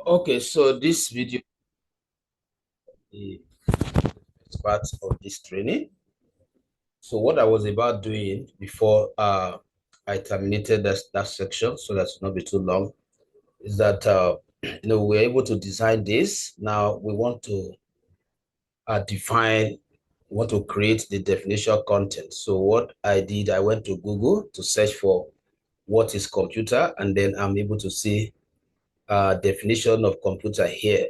Okay, so this video is part of this training. So what I was about doing before I terminated that section, so that not be too long, is that we're able to design this. Now we want to define, want to create the definition content. So what I did, I went to Google to search for what is computer, and then I'm able to see definition of computer here.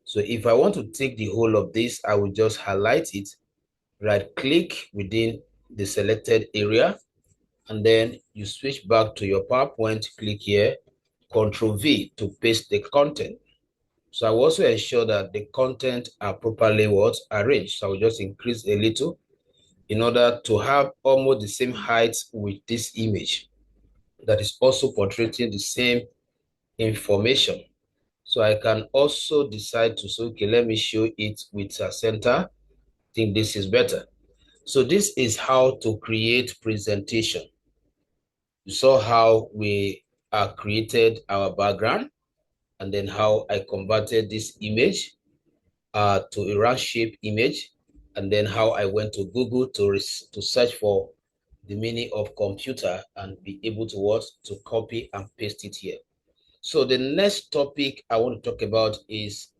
So if I want to take the whole of this, I will just highlight it, right click within the selected area, and then you switch back to your PowerPoint, click here, Control V to paste the content. So I will also ensure that the content are properly arranged. So I will just increase a little in order to have almost the same height with this image that is also portraying the same information. So I can also decide to say, okay, let me show it with a center. I think this is better. So this is how to create presentation. You saw how we created our background, and then how I converted this image to a round shape image, and then how I went to Google to search for the meaning of computer and be able to copy and paste it here. So the next topic I want to talk about is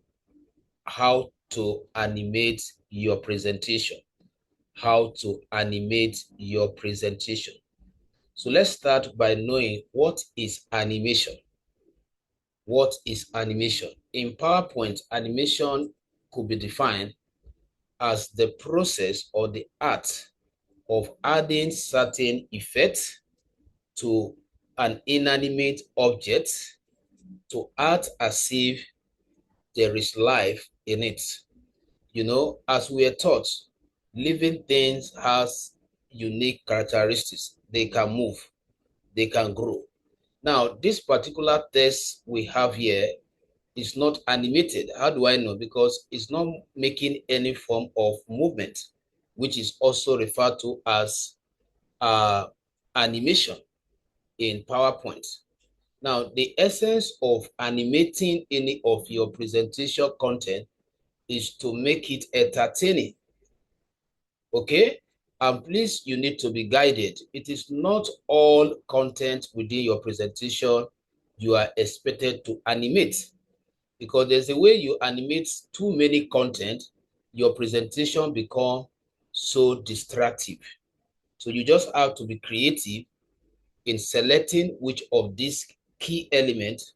how to animate your presentation. How to animate your presentation. So let's start by knowing what is animation. What is animation? In PowerPoint, animation could be defined as the process or the art of adding certain effects to an inanimate object to act as if there is life in it. As we are taught, living things has unique characteristics. They can move, they can grow. Now, this particular test we have here is not animated. How do I know? Because it's not making any form of movement, which is also referred to as animation in PowerPoint. Now, the essence of animating any of your presentation content is to make it entertaining. Okay? And please, you need to be guided. It is not all content within your presentation you are expected to animate, because there's a way you animate too many content, your presentation become so distractive. So you just have to be creative in selecting which of these key elements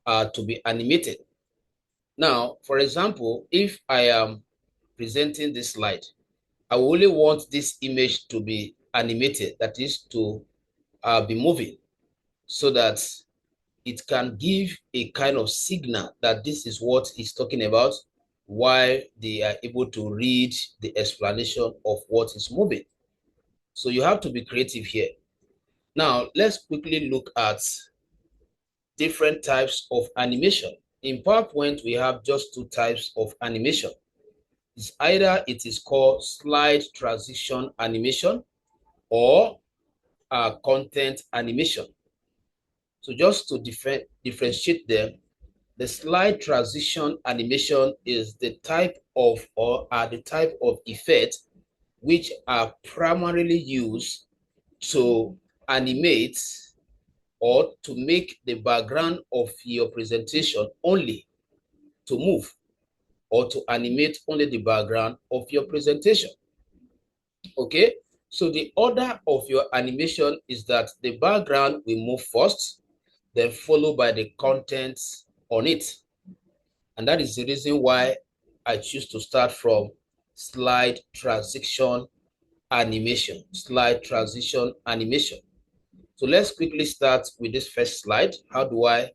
are to be animated. Now, for example, if I am presenting this slide, I only want this image to be animated, that is to be moving, so that it can give a kind of signal that this is what he's talking about, while they are able to read the explanation of what is moving. So you have to be creative here. Now, let's quickly look at different types of animation. In PowerPoint, we have just two types of animation. It's either it is called slide transition animation or content animation. So just to differentiate them, the slide transition animation is the type of effect which are primarily used to animate or to make the background of your presentation only to move, or to animate only the background of your presentation. Okay, so the order of your animation is that the background will move first, then followed by the contents on it. And that is the reason why I choose to start from slide transition animation. Slide transition animation. So let's quickly start with this first slide. How do I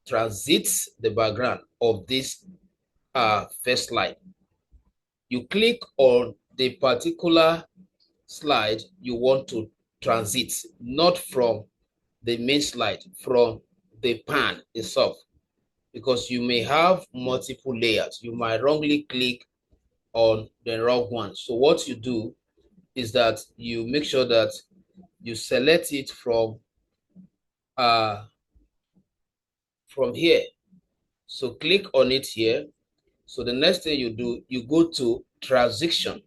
transit the background of this first slide? You click on the particular slide you want to transit, not from the main slide, from the pan itself, because you may have multiple layers. You might wrongly click on the wrong one. So what you do is that you make sure that you select it from here. So click on it here. So the next thing you do, you go to transition.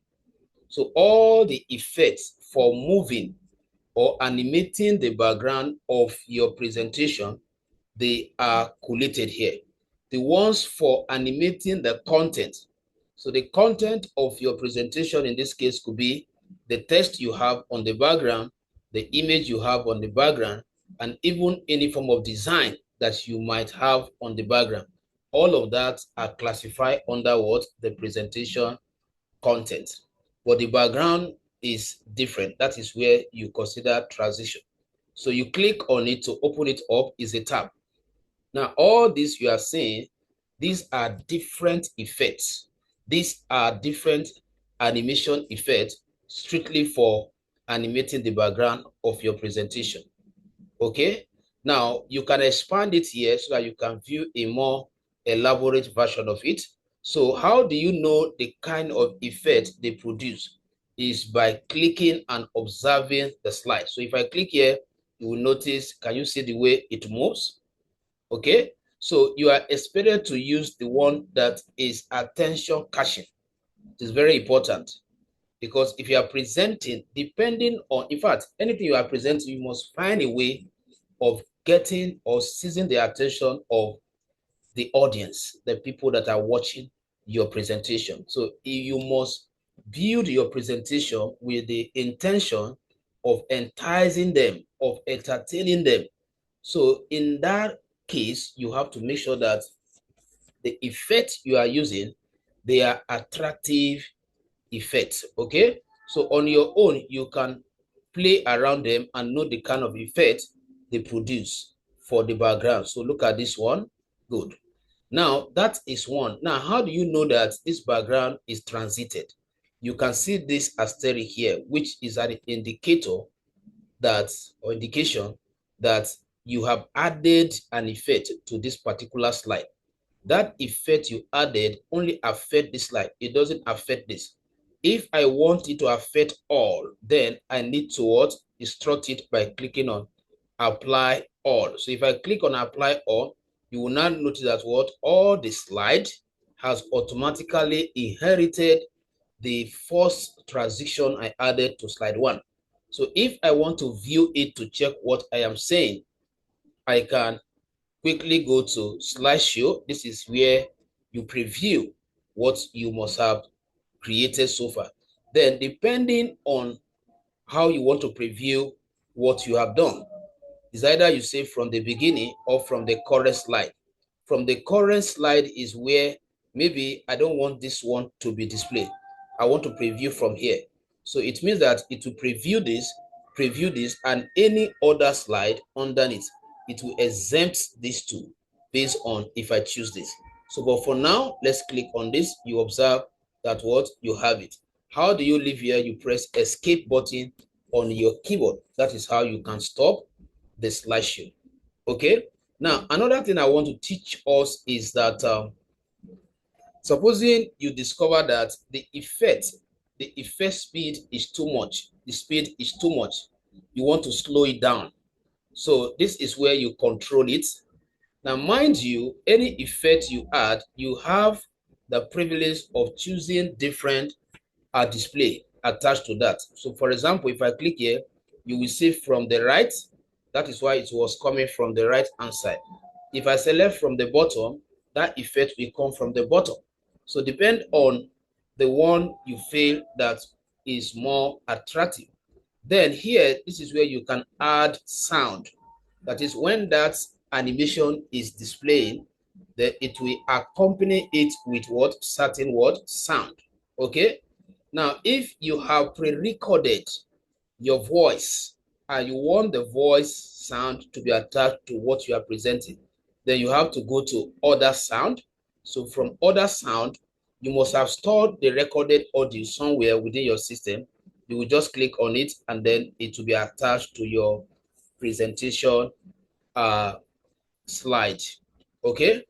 So all the effects for moving or animating the background of your presentation, they are collated here. The ones for animating the content. So the content of your presentation in this case could be the text you have on the background, the image you have on the background, and even any form of design that you might have on the background. All of that are classified under what? The presentation content. But the background is different. That is where you consider transition. So you click on it to open it up is a tab. Now, all this you are seeing, these are different effects. These are different animation effects strictly for animating the background of your presentation. Okay? Now, you can expand it here so that you can view a more elaborate version of it. So how do you know the kind of effect they produce? Is by clicking and observing the slide. So if I click here, you will notice, can you see the way it moves? Okay, so you are expected to use the one that is attention catching. It is very important because if you are presenting, depending on, in fact, anything you are presenting, you must find a way of getting or seizing the attention of the audience, the people that are watching your presentation. So you must build your presentation with the intention of enticing them, of entertaining them. So in that case, you have to make sure that the effects you are using, they are attractive effects, okay? So on your own, you can play around them and know the kind of effect they produce for the background. So look at this one. Good. Now, that is one. Now, how do you know that this background is transited? You can see this asterisk here, which is an indicator that, or indication that you have added an effect to this particular slide. That effect you added only affect this slide. It doesn't affect this. If I want it to affect all, then I need to what? Instruct it by clicking on apply all. So if I click on apply all, you will now notice that what? All the slide has automatically inherited the first transition I added to slide one. So if I want to view it to check what I am saying, I can quickly go to slideshow. This is where you preview what you must have created so far. Then depending on how you want to preview what you have done, is either you say from the beginning or from the current slide. From the current slide is where maybe I don't want this one to be displayed. I want to preview from here. So it means that it will preview this, and any other slide underneath, it will exempt these two based on if I choose this. So, but for now, let's click on this. You observe that what you have it. How do you leave here? You press escape button on your keyboard. That is how you can stop the slideshow. Okay. Now, another thing I want to teach us is that supposing you discover that the effect speed is too much, the speed is too much, you want to slow it down. So this is where you control it. Now, mind you, any effect you add, you have the privilege of choosing different display attached to that. So for example, if I click here, you will see from the right, that is why it was coming from the right hand side. If I select from the bottom, that effect will come from the bottom. So depend on the one you feel that is more attractive. Then here, this is where you can add sound. That is when that animation is displaying, that it will accompany it with what? Certain what? Sound. Okay? Now, if you have pre-recorded your voice and you want the voice sound to be attached to what you are presenting, then you have to go to other sound. So from other sound, you must have stored the recorded audio somewhere within your system. You will just click on it and then it will be attached to your presentation slide. Okay.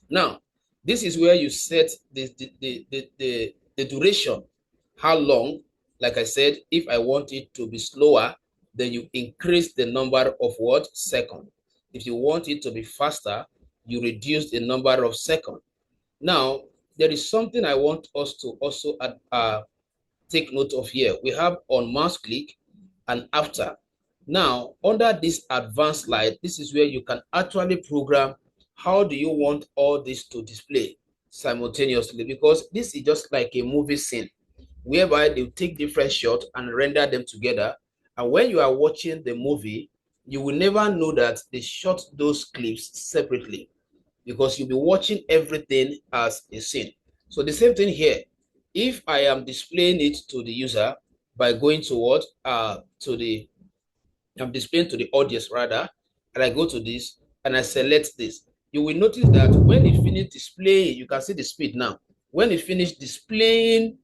Now, this is where you set the duration, how long. Like I said, if I want it to be slower, then you increase the number of what? Second. If you want it to be faster, you reduce the number of seconds. Now, there is something I want us to also take note of here. We have on mouse click and after. Now, under this advanced slide, this is where you can actually program how do you want all this to display simultaneously, because this is just like a movie scene whereby they take different shots and render them together. And when you are watching the movie, you will never know that they shot those clips separately, because you'll be watching everything as a scene. So the same thing here. If I am displaying it to the user by going to what? I'm displaying to the audience rather, and I go to this and I select this. You will notice that when it finish displaying, you can see the speed now. When it finish displaying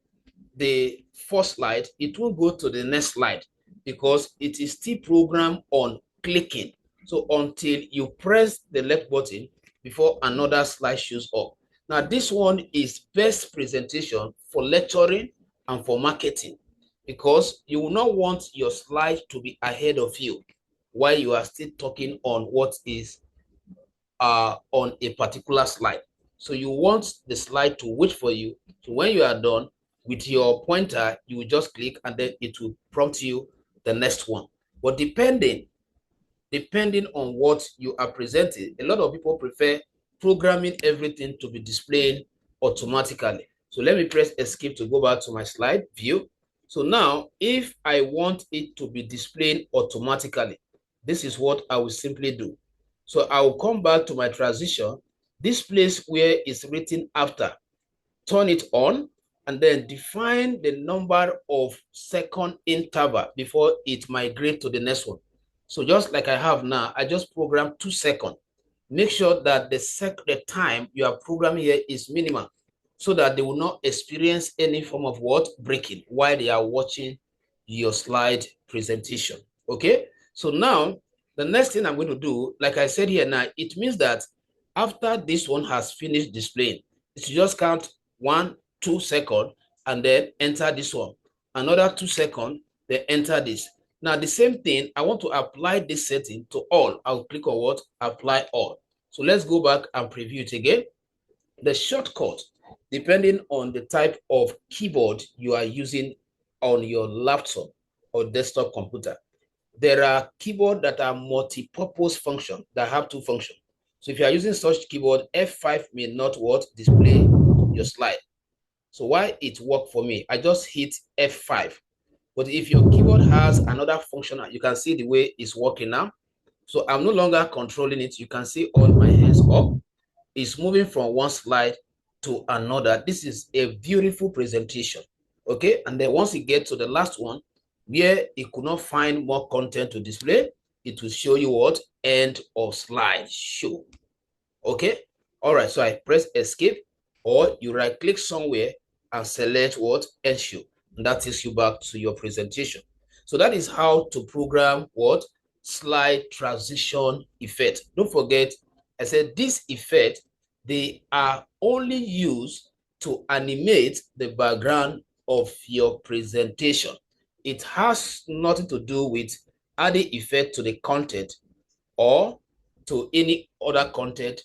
the first slide, it will go to the next slide because it is still programmed on clicking. So until you press the left button before another slide shows up. Now this one is best presentation for lecturing and for marketing, because you will not want your slide to be ahead of you while you are still talking on what is on a particular slide. So you want the slide to wait for you. So when you are done with your pointer, you will just click and then it will prompt you the next one. But depending on what you are presenting, a lot of people prefer programming everything to be displayed automatically. So let me press escape to go back to my slide view. So now if I want it to be displayed automatically, this is what I will simply do. So I will come back to my transition, this place where it's written after, turn it on, and then define the number of second interval before it migrates to the next one. So just like I have now, I just program 2 seconds. Make sure that the time you are programming here is minimal, so that they will not experience any form of what breaking while they are watching your slide presentation. Okay, so now the next thing I'm going to do, like I said here now, it means that after this one has finished displaying, it should just count 1, 2 seconds and then enter this one. Another 2 seconds, then enter this. Now the same thing, I want to apply this setting to all. I'll click on what? Apply all. So let's go back and preview it again. The shortcut, depending on the type of keyboard you are using on your laptop or desktop computer, there are keyboards that are multi-purpose function that have 2 functions. So if you are using such keyboard, F5 may not what display your slide. So why it worked for me, I just hit F5. But if your keyboard has another function, you can see the way it's working now. So I'm no longer controlling it. You can see all my hands up. It's moving from one slide to another. This is a beautiful presentation. Okay, and then once you get to the last one, where it could not find more content to display, it will show you what? End of slide show. Okay, all right, so I press escape, or you right click somewhere and select what? End show, and that takes you back to your presentation. So that is how to program what? Slide transition effect. Don't forget, I said this effect, they are only used to animate the background of your presentation. It has nothing to do with adding effect to the content or to any other content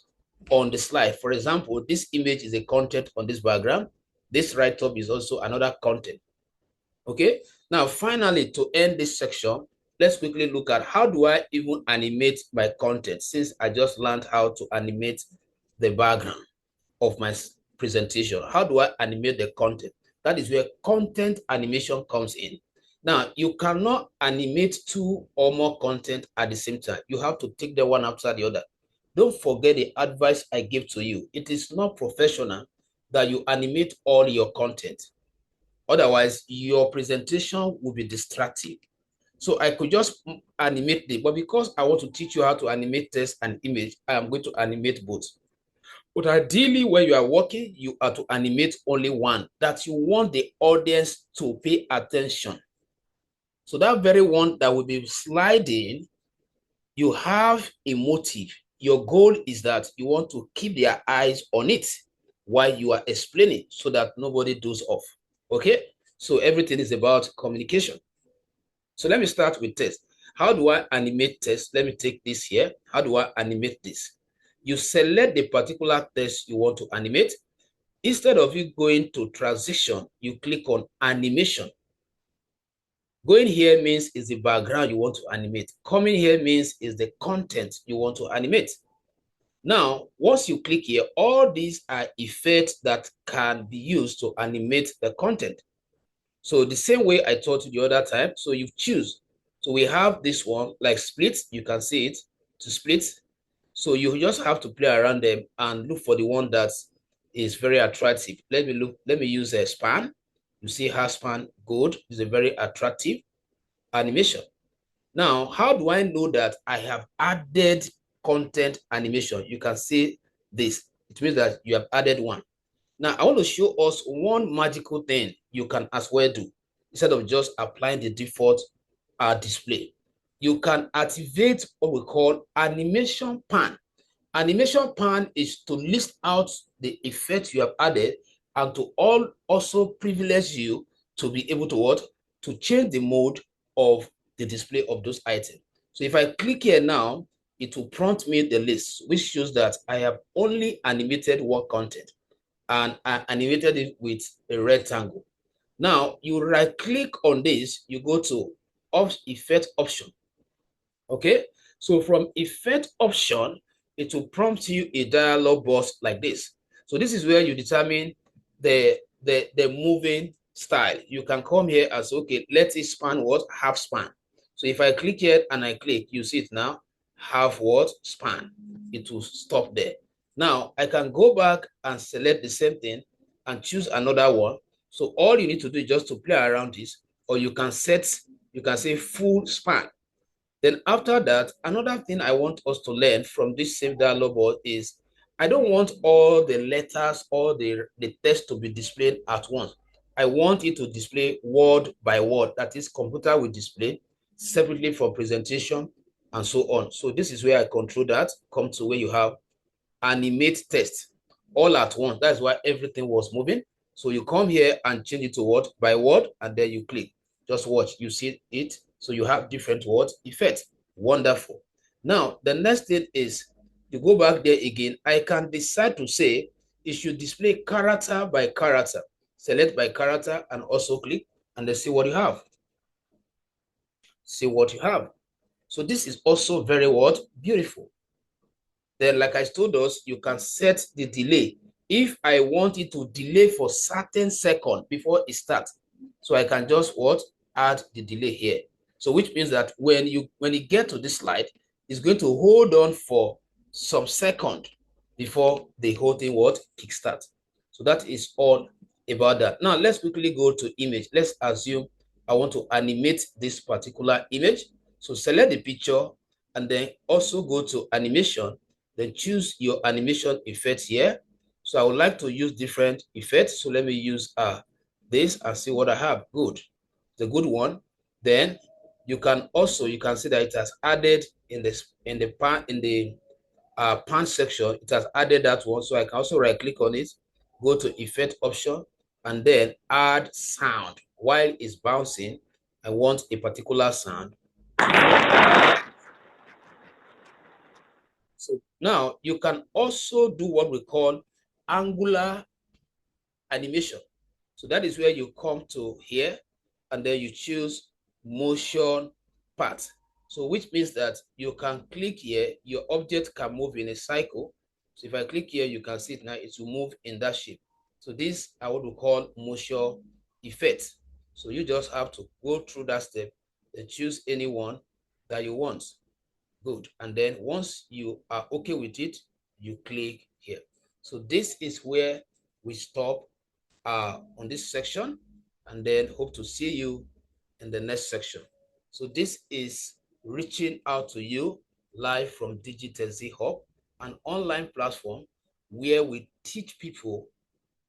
on the slide. For example, this image is a content on this background. This write-up is also another content. Okay, now finally, to end this section, let's quickly look at how do I even animate my content, since I just learned how to animate the background of my presentation. How do I animate the content? That is where content animation comes in. Now, you cannot animate 2 or more content at the same time. You have to take the one after the other. Don't forget the advice I give to you. It is not professional that you animate all your content. Otherwise, your presentation will be distracting. So I could just animate it, but because I want to teach you how to animate text and image, I am going to animate both. But ideally, when you are working, you are to animate only one that you want the audience to pay attention. So that very one that will be sliding, you have a motive. Your goal is that you want to keep their eyes on it while you are explaining so that nobody does off. Okay? So everything is about communication. So let me start with text. How do I animate text? Let me take this here. How do I animate this? you select the particular text you want to animate. Instead of you going to transition, you click on animation. Going here means is the background you want to animate. Coming here means is the content you want to animate. Now, once you click here, all these are effects that can be used to animate the content. So the same way I taught you the other time, so you choose. So we have this one like split, you can see it to split. So you just have to play around them and look for the one that is very attractive. Let me use a span. You see how span gold is a very attractive animation. Now, how do I know that I have added content animation? You can see this. It means that you have added one. Now, I want to show us one magical thing you can as well do instead of just applying the default display. You can activate what we call animation pan. Animation pan is to list out the effects you have added and to also privilege you to be able to what? To change the mode of the display of those items. So if I click here now, it will prompt me the list, which shows that I have only animated one content and I animated it with a rectangle. Now you right click on this, you go to effect option. Okay, so from effect option, it will prompt you a dialog box like this. So this is where you determine the moving style. You can come here and say, okay, let it span what? Half span. So if I click here and I click, you see it now, half what? Span. It will stop there. Now I can go back and select the same thing and choose another one. So all you need to do is just to play around this, or you can say full span. Then after that, another thing I want us to learn from this same dialog board is I don't want all the letters or the text to be displayed at once. I want it to display word by word. That is, computer will display separately for presentation and so on. So this is where I control that. Come to where you have animate text all at once. That's why everything was moving. So you come here and change it to word by word, and then you click. Just watch, you see it. So you have different word effects. Wonderful. Now, the next thing is you go back there again. I can decide to say it should display character by character. Select by character and also click, and then see what you have. See what you have. So this is also very what? Beautiful. Then, like I told us, you can set the delay. If I want it to delay for certain second before it starts, so I can just what? Add the delay here. So which means that when you get to this slide, it's going to hold on for some second before the whole thing what? Kickstart. So that is all about that. Now let's quickly go to image. Let's assume I want to animate this particular image. So select the picture and then also go to animation. Then choose your animation effects here. So I would like to use different effects. So let me use this and see what I have. Good. The good one. Then you can see that it has added in the pan section. It has added that one. So I can also right click on it, go to effect option, and then add sound. While it's bouncing, I want a particular sound. So now you can also do what we call angular animation. So that is where you come to here and then you choose motion path. So which means that you can click here, your object can move in a cycle. So if I click here, you can see it now, it will move in that shape. So this I what we call motion effect. So you just have to go through that step and choose any one that you want. Good. And then once you are okay with it, you click here. So this is where we stop on this section, and then hope to see you in the next section. So this is reaching out to you live from Digital Z Hub, an online platform where we teach people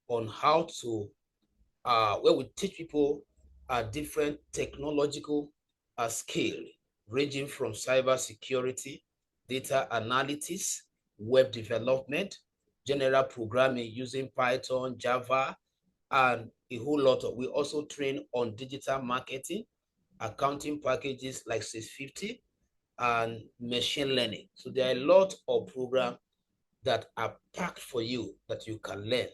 on how to where we teach people different technological skill, ranging from cyber security, data analytics, web development, general programming using Python, Java, and a whole lot of. We also train on digital marketing, accounting packages like 650, and machine learning. So there are a lot of programs that are packed for you that you can learn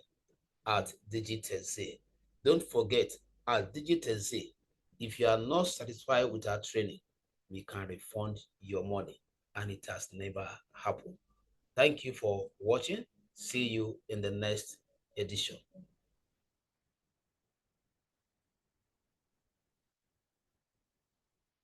at DigiTensei. Don't forget, at DigiTensei, if you are not satisfied with our training, we can refund your money, and it has never happened. Thank you for watching. See you in the next edition.